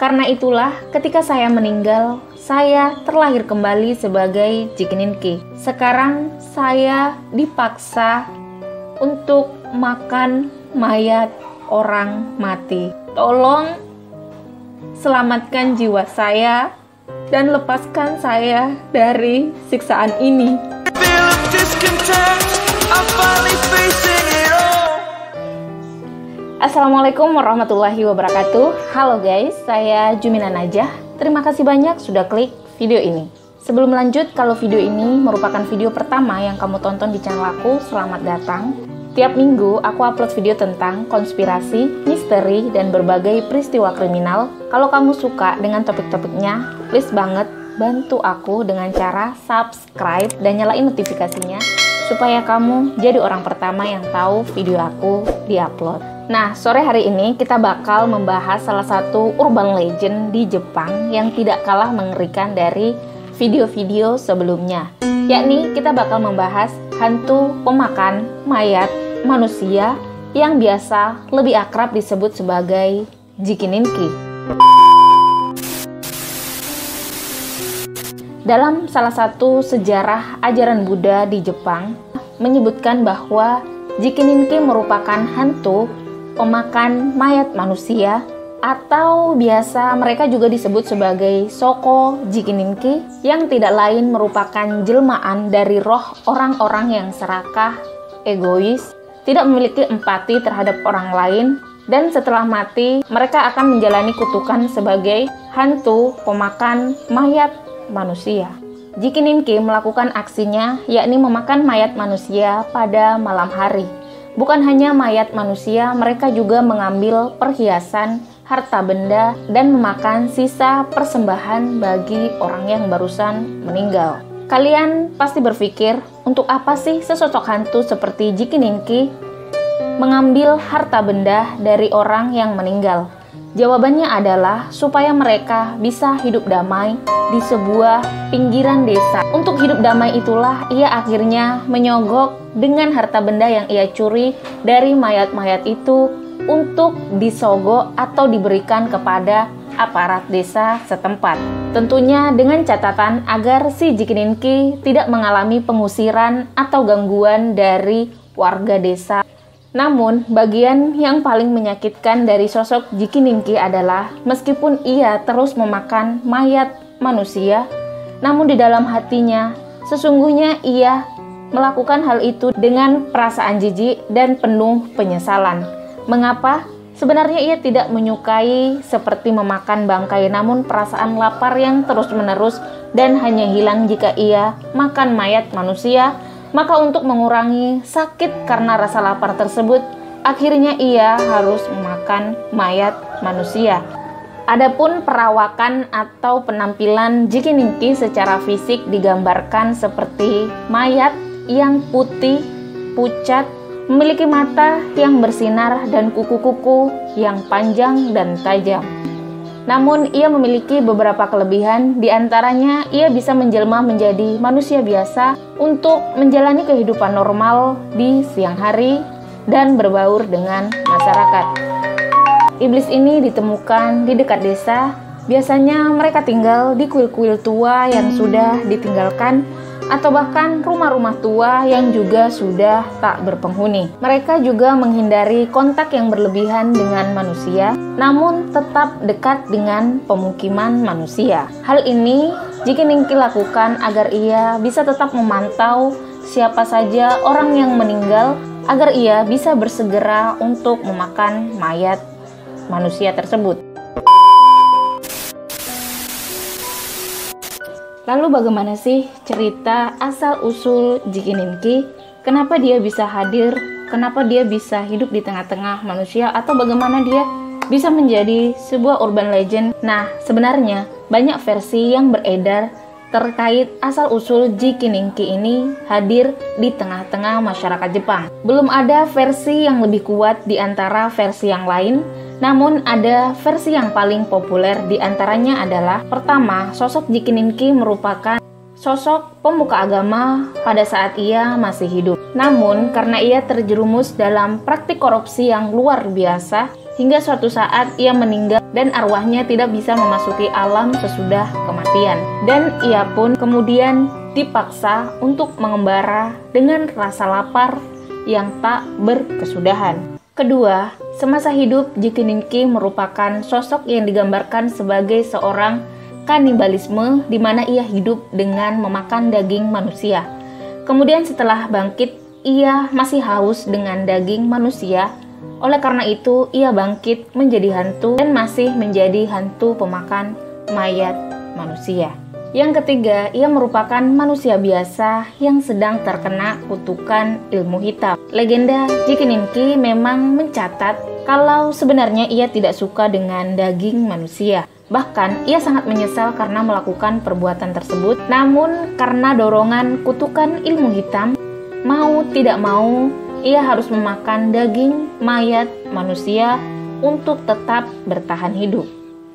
Karena itulah ketika saya meninggal, saya terlahir kembali sebagai Jikininki. Sekarang saya dipaksa untuk makan mayat orang mati. Tolong selamatkan jiwa saya dan lepaskan saya dari siksaan ini. Assalamualaikum warahmatullahi wabarakatuh. Halo guys, saya Jumina Najah. Terima kasih banyak sudah klik video ini. Sebelum lanjut, kalau video ini merupakan video pertama yang kamu tonton di channel aku, selamat datang. Tiap minggu aku upload video tentang konspirasi, misteri, dan berbagai peristiwa kriminal. Kalau kamu suka dengan topik-topiknya, please banget bantu aku dengan cara subscribe dan nyalain notifikasinya supaya kamu jadi orang pertama yang tahu video aku diupload. Nah, sore hari ini kita bakal membahas salah satu urban legend di Jepang yang tidak kalah mengerikan dari video-video sebelumnya. Yakni kita bakal membahas hantu pemakan mayat manusia yang biasa lebih akrab disebut sebagai Jikininki. Dalam salah satu sejarah ajaran Buddha di Jepang menyebutkan bahwa Jikininki merupakan hantu pemakan mayat manusia, atau biasa mereka juga disebut sebagai Soko Jikininki, yang tidak lain merupakan jelmaan dari roh orang-orang yang serakah, egois, tidak memiliki empati terhadap orang lain, dan setelah mati mereka akan menjalani kutukan sebagai hantu pemakan mayat manusia. Jikininki melakukan aksinya yakni memakan mayat manusia pada malam hari. Bukan hanya mayat manusia, mereka juga mengambil perhiasan, harta benda, dan memakan sisa persembahan bagi orang yang barusan meninggal. Kalian pasti berpikir, untuk apa sih sesosok hantu seperti Jikininki mengambil harta benda dari orang yang meninggal? Jawabannya adalah supaya mereka bisa hidup damai di sebuah pinggiran desa. Untuk hidup damai itulah ia akhirnya menyogok dengan harta benda yang ia curi dari mayat-mayat itu untuk disogok atau diberikan kepada aparat desa setempat. Tentunya dengan catatan agar si Jikininki tidak mengalami pengusiran atau gangguan dari warga desa. Namun, bagian yang paling menyakitkan dari sosok Jikininki adalah meskipun ia terus memakan mayat manusia, namun di dalam hatinya sesungguhnya ia melakukan hal itu dengan perasaan jijik dan penuh penyesalan. Mengapa? Sebenarnya ia tidak menyukai seperti memakan bangkai, namun perasaan lapar yang terus-menerus dan hanya hilang jika ia makan mayat manusia. Maka untuk mengurangi sakit karena rasa lapar tersebut, akhirnya ia harus memakan mayat manusia. Adapun perawakan atau penampilan Jikininki secara fisik digambarkan seperti mayat yang putih, pucat, memiliki mata yang bersinar dan kuku-kuku yang panjang dan tajam. Namun ia memiliki beberapa kelebihan, diantaranya ia bisa menjelma menjadi manusia biasa untuk menjalani kehidupan normal di siang hari dan berbaur dengan masyarakat. Iblis ini ditemukan di dekat desa, biasanya mereka tinggal di kuil-kuil tua yang sudah ditinggalkan atau bahkan rumah-rumah tua yang juga sudah tak berpenghuni. Mereka juga menghindari kontak yang berlebihan dengan manusia, namun tetap dekat dengan pemukiman manusia. Hal ini Jikininki lakukan agar ia bisa tetap memantau siapa saja orang yang meninggal, agar ia bisa bersegera untuk memakan mayat manusia tersebut. Lalu bagaimana sih cerita asal-usul Jikininki? Kenapa dia bisa hadir? Kenapa dia bisa hidup di tengah-tengah manusia? Atau bagaimana dia bisa menjadi sebuah urban legend? Nah, sebenarnya banyak versi yang beredar terkait asal-usul Jikininki ini hadir di tengah-tengah masyarakat Jepang. Belum ada versi yang lebih kuat di antara versi yang lain. Namun ada versi yang paling populer diantaranya adalah pertama, sosok Jikininki merupakan sosok pemuka agama pada saat ia masih hidup. Namun karena ia terjerumus dalam praktik korupsi yang luar biasa, hingga suatu saat ia meninggal dan arwahnya tidak bisa memasuki alam sesudah kematian. Dan ia pun kemudian dipaksa untuk mengembara dengan rasa lapar yang tak berkesudahan. Kedua, semasa hidup Jikininki merupakan sosok yang digambarkan sebagai seorang kanibalisme di mana ia hidup dengan memakan daging manusia. Kemudian setelah bangkit, ia masih haus dengan daging manusia. Oleh karena itu, ia bangkit menjadi hantu dan masih menjadi hantu pemakan mayat manusia. Yang ketiga, ia merupakan manusia biasa yang sedang terkena kutukan ilmu hitam. Legenda Jikininki memang mencatat kalau sebenarnya ia tidak suka dengan daging manusia. Bahkan, ia sangat menyesal karena melakukan perbuatan tersebut. Namun, karena dorongan kutukan ilmu hitam, mau tidak mau, ia harus memakan daging mayat manusia untuk tetap bertahan hidup.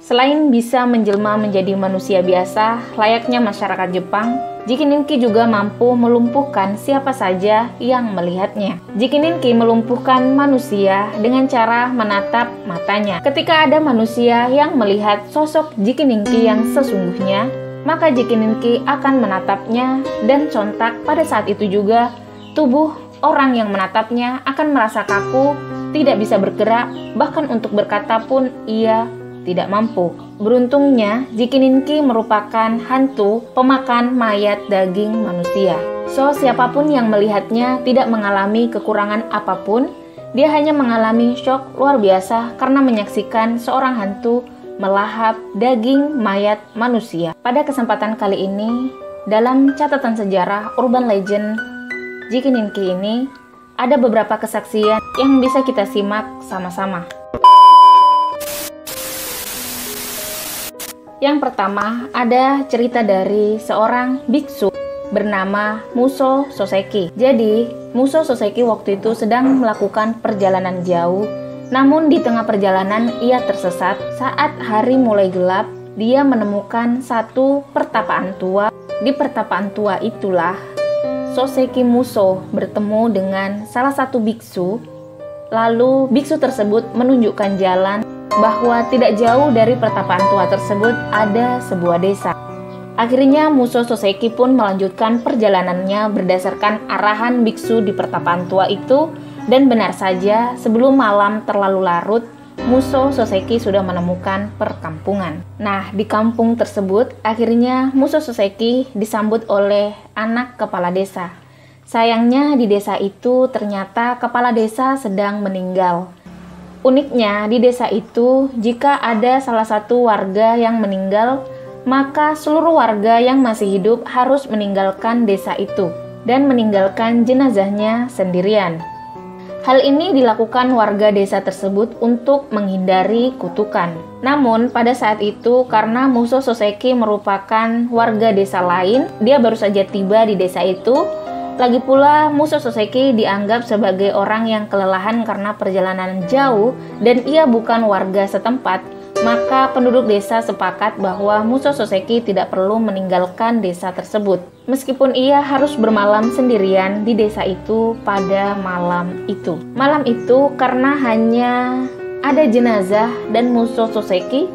Selain bisa menjelma menjadi manusia biasa, layaknya masyarakat Jepang, Jikininki juga mampu melumpuhkan siapa saja yang melihatnya. Jikininki melumpuhkan manusia dengan cara menatap matanya. Ketika ada manusia yang melihat sosok Jikininki yang sesungguhnya, maka Jikininki akan menatapnya dan sontak pada saat itu juga tubuh orang yang menatapnya akan merasa kaku, tidak bisa bergerak, bahkan untuk berkata pun ia tidak mampu. Beruntungnya, Jikininki merupakan hantu pemakan mayat daging manusia. So, siapapun yang melihatnya tidak mengalami kekurangan apapun, dia hanya mengalami shock luar biasa karena menyaksikan seorang hantu melahap daging mayat manusia. Pada kesempatan kali ini, dalam catatan sejarah urban legend Jikininki ini, ada beberapa kesaksian yang bisa kita simak sama-sama. Yang pertama, ada cerita dari seorang biksu bernama Muso Soseki. Jadi, Muso Soseki waktu itu sedang melakukan perjalanan jauh, namun di tengah perjalanan ia tersesat. Saat hari mulai gelap, dia menemukan satu pertapaan tua. Di pertapaan tua itulah Soseki Muso bertemu dengan salah satu biksu. Lalu biksu tersebut menunjukkan jalan bahwa tidak jauh dari pertapaan tua tersebut ada sebuah desa. Akhirnya Muso Soseki pun melanjutkan perjalanannya berdasarkan arahan biksu di pertapaan tua itu, dan benar saja sebelum malam terlalu larut, Muso Soseki sudah menemukan perkampungan. Nah, di kampung tersebut akhirnya Muso Soseki disambut oleh anak kepala desa. Sayangnya di desa itu ternyata kepala desa sedang meninggal. Uniknya di desa itu, jika ada salah satu warga yang meninggal, maka seluruh warga yang masih hidup harus meninggalkan desa itu dan meninggalkan jenazahnya sendirian. Hal ini dilakukan warga desa tersebut untuk menghindari kutukan. Namun pada saat itu, karena Muso Soseki merupakan warga desa lain, dia baru saja tiba di desa itu. Lagi pula Muso Soseki dianggap sebagai orang yang kelelahan karena perjalanan jauh dan ia bukan warga setempat. Maka penduduk desa sepakat bahwa Muso Soseki tidak perlu meninggalkan desa tersebut. Meskipun ia harus bermalam sendirian di desa itu pada malam itu. Malam itu karena hanya ada jenazah dan Muso Soseki,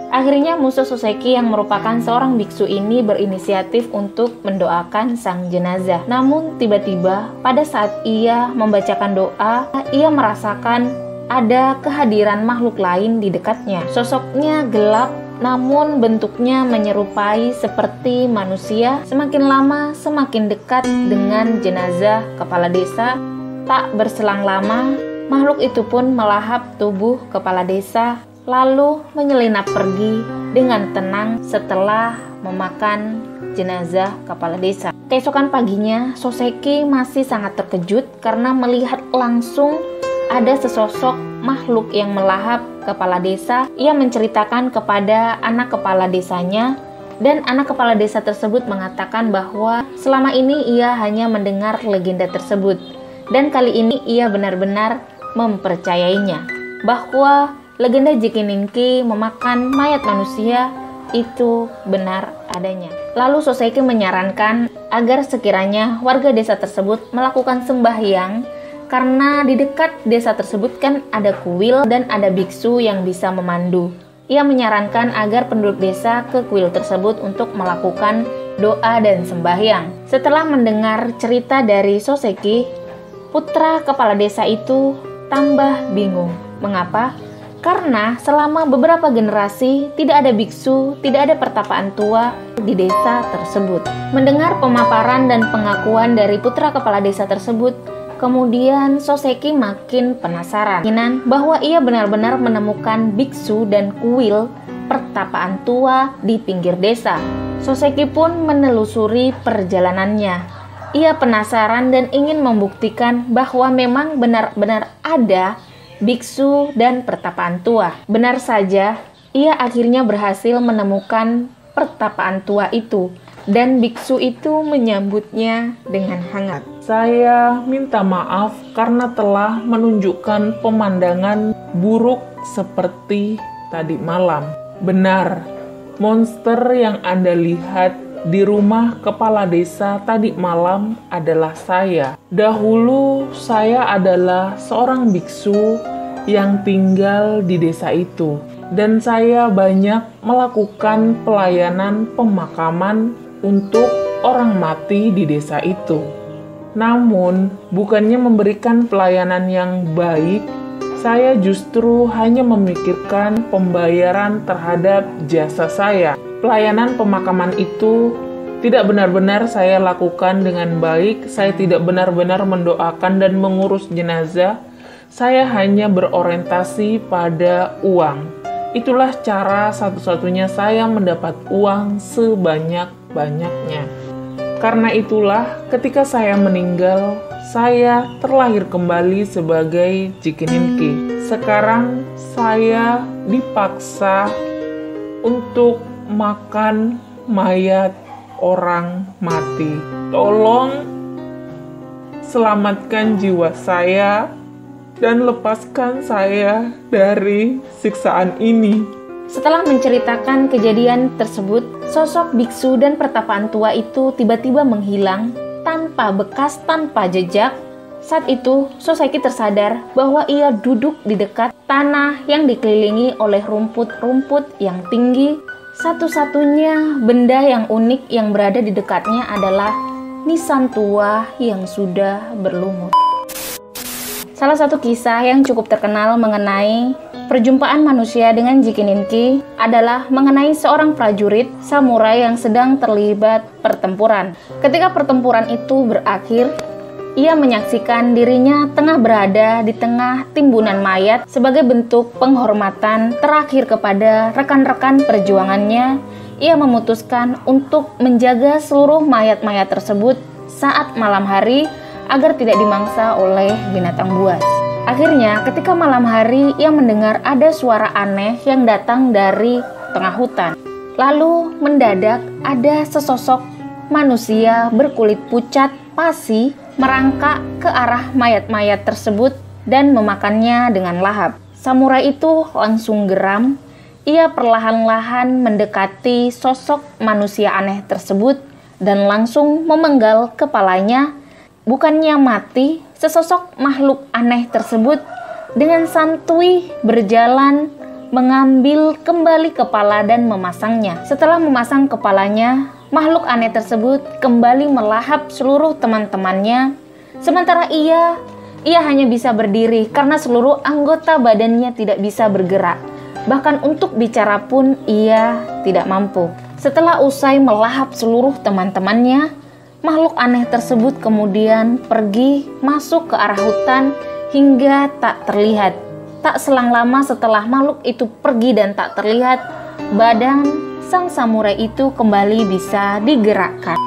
akhirnya Muso Soseki yang merupakan seorang biksu ini berinisiatif untuk mendoakan sang jenazah. Namun tiba-tiba pada saat ia membacakan doa, ia merasakan ada kehadiran makhluk lain di dekatnya. Sosoknya gelap, namun bentuknya menyerupai seperti manusia. Semakin lama semakin dekat dengan jenazah kepala desa. Tak berselang lama, makhluk itu pun melahap tubuh kepala desa, lalu menyelinap pergi dengan tenang setelah memakan jenazah kepala desa. Keesokan paginya, Soseki masih sangat terkejut karena melihat langsung ada sesosok makhluk yang melahap kepala desa. Ia menceritakan kepada anak kepala desanya, dan anak kepala desa tersebut mengatakan bahwa selama ini ia hanya mendengar legenda tersebut, dan kali ini ia benar-benar mempercayainya bahwa legenda Jikininki memakan mayat manusia itu benar adanya. Lalu Soseki menyarankan agar sekiranya warga desa tersebut melakukan sembahyang karena di dekat desa tersebut kan ada kuil dan ada biksu yang bisa memandu. Ia menyarankan agar penduduk desa ke kuil tersebut untuk melakukan doa dan sembahyang. Setelah mendengar cerita dari Soseki, putra kepala desa itu tambah bingung. Mengapa? Karena selama beberapa generasi tidak ada biksu, tidak ada pertapaan tua di desa tersebut. Mendengar pemaparan dan pengakuan dari putra kepala desa tersebut, kemudian Soseki makin penasaran bahwa ia benar-benar menemukan biksu dan kuil pertapaan tua di pinggir desa. Soseki pun menelusuri perjalanannya. Ia penasaran dan ingin membuktikan bahwa memang benar-benar ada biksu dan pertapaan tua. Benar saja, ia akhirnya berhasil menemukan pertapaan tua itu dan biksu itu menyambutnya dengan hangat. Saya minta maaf karena telah menunjukkan pemandangan buruk seperti tadi malam. Benar, monster yang Anda lihat di rumah kepala desa tadi malam adalah saya. Dahulu saya adalah seorang biksu yang tinggal di desa itu, dan saya banyak melakukan pelayanan pemakaman untuk orang mati di desa itu. Namun, bukannya memberikan pelayanan yang baik, saya justru hanya memikirkan pembayaran terhadap jasa saya. Pelayanan pemakaman itu tidak benar-benar saya lakukan dengan baik. Saya tidak benar-benar mendoakan dan mengurus jenazah. Saya hanya berorientasi pada uang. Itulah cara satu-satunya saya mendapat uang sebanyak-banyaknya. Karena itulah ketika saya meninggal, saya terlahir kembali sebagai Jikininki. Sekarang saya dipaksa untuk makan mayat orang mati. Tolong selamatkan jiwa saya dan lepaskan saya dari siksaan ini. Setelah menceritakan kejadian tersebut, sosok biksu dan pertapaan tua itu tiba-tiba menghilang tanpa bekas, tanpa jejak. Saat itu, Soseki tersadar bahwa ia duduk di dekat tanah yang dikelilingi oleh rumput-rumput yang tinggi. Satu-satunya benda yang unik yang berada di dekatnya adalah nisan tua yang sudah berlumut. Salah satu kisah yang cukup terkenal mengenai perjumpaan manusia dengan Jikininki adalah mengenai seorang prajurit samurai yang sedang terlibat pertempuran. Ketika pertempuran itu berakhir, ia menyaksikan dirinya tengah berada di tengah timbunan mayat sebagai bentuk penghormatan terakhir kepada rekan-rekan perjuangannya. Ia memutuskan untuk menjaga seluruh mayat-mayat tersebut saat malam hari agar tidak dimangsa oleh binatang buas. Akhirnya, ketika malam hari, ia mendengar ada suara aneh yang datang dari tengah hutan. Lalu mendadak ada sesosok manusia berkulit pucat pasi merangkak ke arah mayat-mayat tersebut dan memakannya dengan lahap. Samurai itu langsung geram. Ia perlahan-lahan mendekati sosok manusia aneh tersebut dan langsung memenggal kepalanya. Bukannya mati, sesosok makhluk aneh tersebut dengan santuy berjalan mengambil kembali kepala dan memasangnya. Setelah memasang kepalanya, makhluk aneh tersebut kembali melahap seluruh teman-temannya. Sementara ia hanya bisa berdiri karena seluruh anggota badannya tidak bisa bergerak. Bahkan untuk bicara pun ia tidak mampu. Setelah usai melahap seluruh teman-temannya, makhluk aneh tersebut kemudian pergi masuk ke arah hutan hingga tak terlihat. Tak selang lama setelah makhluk itu pergi dan tak terlihat, badan sang samurai itu kembali bisa digerakkan.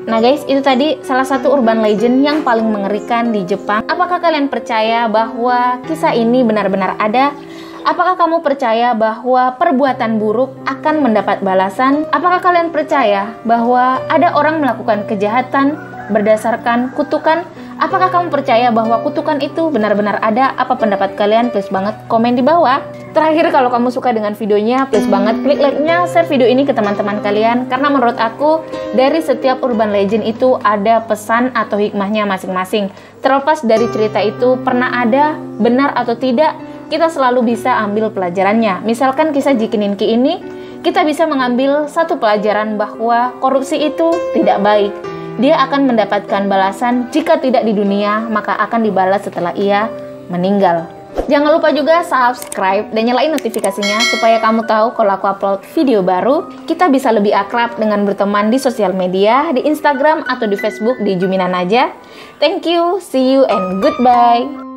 Nah guys, itu tadi salah satu urban legend yang paling mengerikan di Jepang. Apakah kalian percaya bahwa kisah ini benar-benar ada? Apakah kamu percaya bahwa perbuatan buruk akan mendapat balasan? Apakah kalian percaya bahwa ada orang melakukan kejahatan berdasarkan kutukan? Apakah kamu percaya bahwa kutukan itu benar-benar ada? Apa pendapat kalian? Please banget komen di bawah. Terakhir, kalau kamu suka dengan videonya, please banget klik like-nya, share video ini ke teman-teman kalian. Karena menurut aku, dari setiap urban legend itu ada pesan atau hikmahnya masing-masing. Terlepas dari cerita itu pernah ada, benar atau tidak, kita selalu bisa ambil pelajarannya. Misalkan kisah Jikininki ini, kita bisa mengambil satu pelajaran bahwa korupsi itu tidak baik. Dia akan mendapatkan balasan jika tidak di dunia, maka akan dibalas setelah ia meninggal. Jangan lupa juga subscribe dan nyalain notifikasinya supaya kamu tahu kalau aku upload video baru. Kita bisa lebih akrab dengan berteman di sosial media, di Instagram atau di Facebook di Juminan aja. Thank you, see you and goodbye.